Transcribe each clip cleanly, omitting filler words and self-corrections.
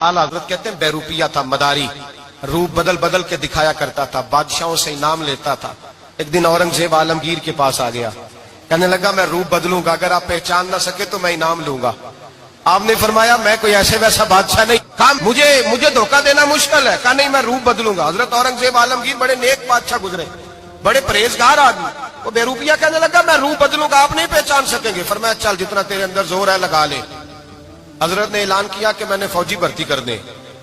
आला हजरत कहते हैं बेरूपिया था, मदारी, रूप बदल बदल के दिखाया करता था, बादशाहों से इनाम लेता था। एक दिन औरंगजेब आलमगीर के पास आ गया, कहने लगा मैं रूप बदलूंगा, अगर आप पहचान ना सके तो मैं इनाम लूंगा। आपने फरमाया मैं कोई ऐसे वैसा बादशाह नहीं, कहा मुझे धोखा देना मुश्किल है, कहा नहीं मैं रूप बदलूंगा। हजरत औरंगजेब आलमगीर बड़े नेक बादशाह गुजरे, बड़े परहेजगार आदमी, वो बेरूपिया कहने लगा मैं रूप बदलूंगा, आप नहीं पहचान सकेंगे। फरमाया चल जितना तेरे अंदर जोर है लगा ले। हजरत ने ऐलान किया कि मैंने फौजी भर्ती कर दे,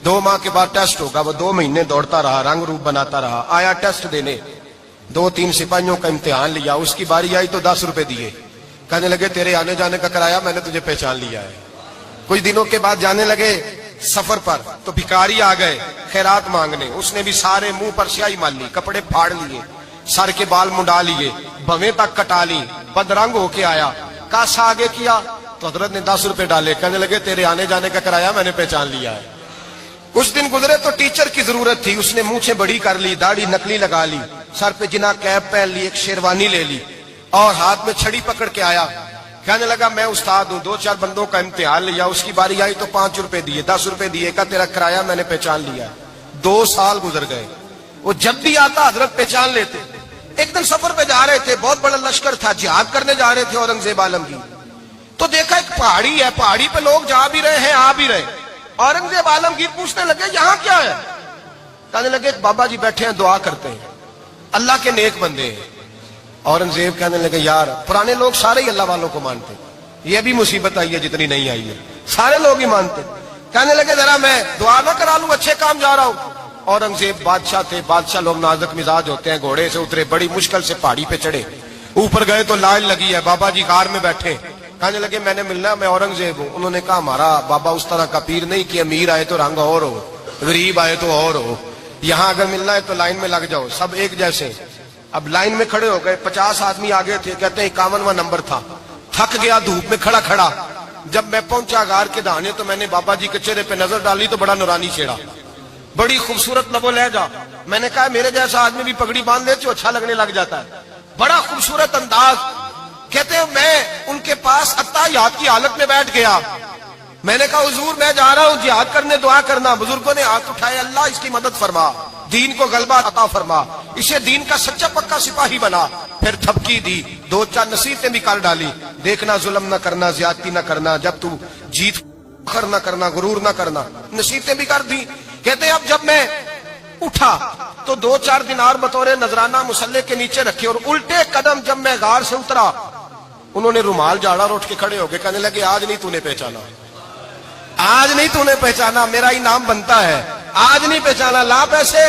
2 माह के बाद टेस्ट होगा। वो 2 महीने दौड़ता रहा, रंग रूप बनाता रहा, आया टेस्ट देने, 2-3 सिपाहियों का इम्तिहान लिया, उसकी बारी आई तो 10 रुपए दिए, कहने लगे तेरे आने जाने का किराया मैंने तुझे पहचान लिया है। कुछ दिनों के बाद जाने लगे सफर पर, तो भिखारी आ गए खैरात मांगने, उसने भी सारे मुंह पर स्याही मार ली, कपड़े फाड़ लिए, सर के बाल मुंडा लिए, भवें तक कटा ली, बदरंग होके आया, कासा आगे किया तो हजरत ने 10 रुपए डाले, कहने लगे तेरे आने जाने का किराया मैंने पहचान लिया है। कुछ दिन गुजरे तो टीचर की जरूरत थी, उसने मूछें बड़ी कर ली, दाढ़ी नकली लगा ली, सर पे जिना कैप पहन ली, एक शेरवानी ले ली और हाथ में छड़ी पकड़ के आया, कहने लगा मैं उस्ताद हूं, 2-4 बंदों का इम्तिहान लिया, उसकी बारी आई तो 5 रुपए दिए, 10 रुपए दिए, का तेरा किराया मैंने पहचान लिया। 2 साल गुजर गए, वो जब भी आता हजरत पहचान लेते। एक दिन सफर पे जा रहे थे, बहुत बड़ा लश्कर था, जिहाद करने जा रहे थे औरंगजेब आलमगीर, तो देखा एक पहाड़ी है, पहाड़ी पे लोग जा भी रहे हैं आ भी रहे। औरंगजेब आलमगीर पूछने लगे यहाँ क्या है, कहने लगे बाबा जी बैठे हैं दुआ करते हैं, अल्लाह के नेक बंदे हैं। औरंगजेब कहने लगे यार पुराने लोग सारे ही अल्लाह वालों को मानते, ये भी मुसीबत आई है जितनी नहीं आई है, सारे लोग ही मानते। कहने लगे जरा मैं दुआ ना करा लूं, अच्छे काम जा रहा हूं। औरंगजेब बादशाह थे, बादशाह लोग नाजुक मिजाज होते हैं, घोड़े से उतरे, बड़ी मुश्किल से पहाड़ी पे चढ़े, ऊपर गए तो लाइन लगी है, बाबा जी कार में बैठे, कहने लगे मैंने मिलना, मैं औरंगजेब हूं। उन्होंने कहा हमारा बाबा उस तरह का पीर नहीं कि अमीर आए तो रंग और हो, गरीब आए तो और हो, यहाँ अगर मिलना है तो लाइन में लग जाओ, सब एक जैसे। अब लाइन में खड़े हो गए, 50 आदमी आगे थे, कहते हैं 51वां नंबर था, थक गया धूप में खड़ा खड़ा। जब मैं पहुंचा गार के दाने तो मैंने बाबा जी के चेहरे पे नजर डाली तो बड़ा नूरानी चेहरा, बड़ी खूबसूरत लबो लहजा। मैंने कहा मेरे जैसा आदमी भी पगड़ी बांध ले तो अच्छा लगने लग जाता है, बड़ा खूबसूरत अंदाज। कहते हैं मैं उनके पास अत्ताहियात की हालत में बैठ गया, मैंने कहा हुजूर मैं जा रहा हूं जिहाद करने, दुआ करना। बुजुर्गों ने हाथ उठाए, अल्लाह इसकी मदद फरमा, दीन को गलबा अता फरमा, इसे दीन का सच्चा पक्का सिपाही बना। फिर थपकी दी, 2-4 नसीहतें भी कर डाली, देखना जुल्म न करना, ज्यादती न करना, जब तू जीत फखर न करना, गुरूर न करना, नसीहतें भी कर दी। कहते अब जब मैं उठा तो 2-4 दिनार बतौर नजराना मुसल्ले के नीचे रखे, और उल्टे कदम जब मैं गार से उतरा उन्होंने रुमाल झाड़ा और उठ के खड़े हो गए, कहने लगे आज नहीं तूने पहचाना, आज नहीं तूने पहचाना, मेरा इनाम बनता है, आज नहीं पहचाना, ला पैसे।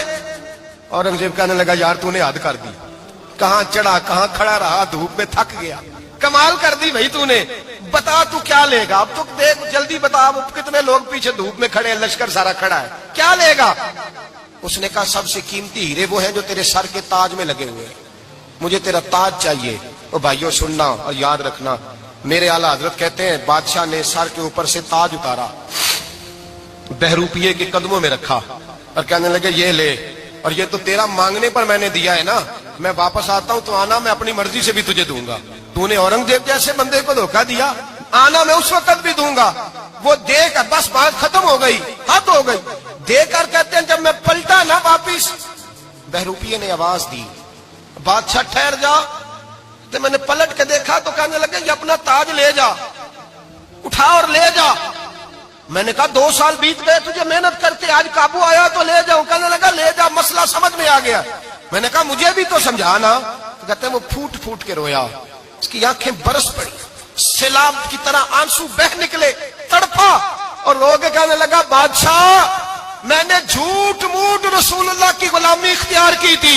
औरंगजेब कहने लगा यार तूने हद कर दी, कहां चढ़ा कहां खड़ा रहा, धूप में थक गया, कमाल कर दी भाई तूने, बता तू क्या लेगा, अब तो देख जल्दी बता, अब कितने लोग पीछे धूप में खड़े हैं, लश्कर सारा खड़ा है, क्या लेगा। उसने कहा सबसे कीमती हीरे वो हैं जो तेरे सर के ताज में लगे हुए हैं, मुझे तेरा ताज चाहिए। ओ भाइयों सुनना और याद रखना, मेरे आला हजरत कहते हैं बादशाह ने सर के ऊपर से ताज उतारा, बहरूपिये के कदमों में रखा और कहने लगे ये ले, और ये तो तेरा मांगने पर मैंने दिया है ना, मैं वापस आता हूं तो आना, मैं अपनी मर्जी से भी तुझे दूंगा। तूने औरंगजेब जैसे बंदे को धोखा दिया, आना मैं उस वक्त भी दूंगा। वो देकर बस बात खत्म हो गई, हद हो गई। देकर कहते हैं जब मैं पलटा ना वापिस, बहरूपिये ने आवाज दी बादशाह ठहर जा, तो मैंने पलट के देखा तो कहने लगे ये अपना ताज ले जा, उठा और ले जा। मैंने कहा 2 साल बीत गए तुझे मेहनत करते, आज काबू आया तो ले जाऊं। कहने लगा ले जा, मसला समझ में आ गया। मैंने कहा मुझे भी तो समझाना। तो कहते हैं वो फूट फूट के रोया, उसकी आंखें बरस पड़ी, सैलाब की तरह आंसू बह निकले, तड़पा और रो के कहने लगा बादशाह मैंने झूठ मूठ रसूलुल्लाह की गुलामी इख्तियार की थी,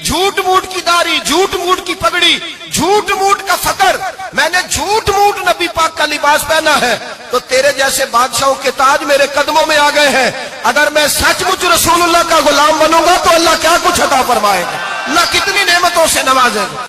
झूठ मूठ की दाढ़ी, झूठ मूठ की पगड़ी, झूठ मूठ का फकर, मैंने झूठ मूठ नबी पाक का लिबास पहना है, तो तेरे जैसे बादशाहों के ताज मेरे कदमों में आ गए हैं। अगर मैं सचमुच रसूलुल्लाह का गुलाम बनूंगा तो अल्लाह क्या कुछ अता फरमाएगा, अल्लाह कितनी नेमतों से नवाजेगा।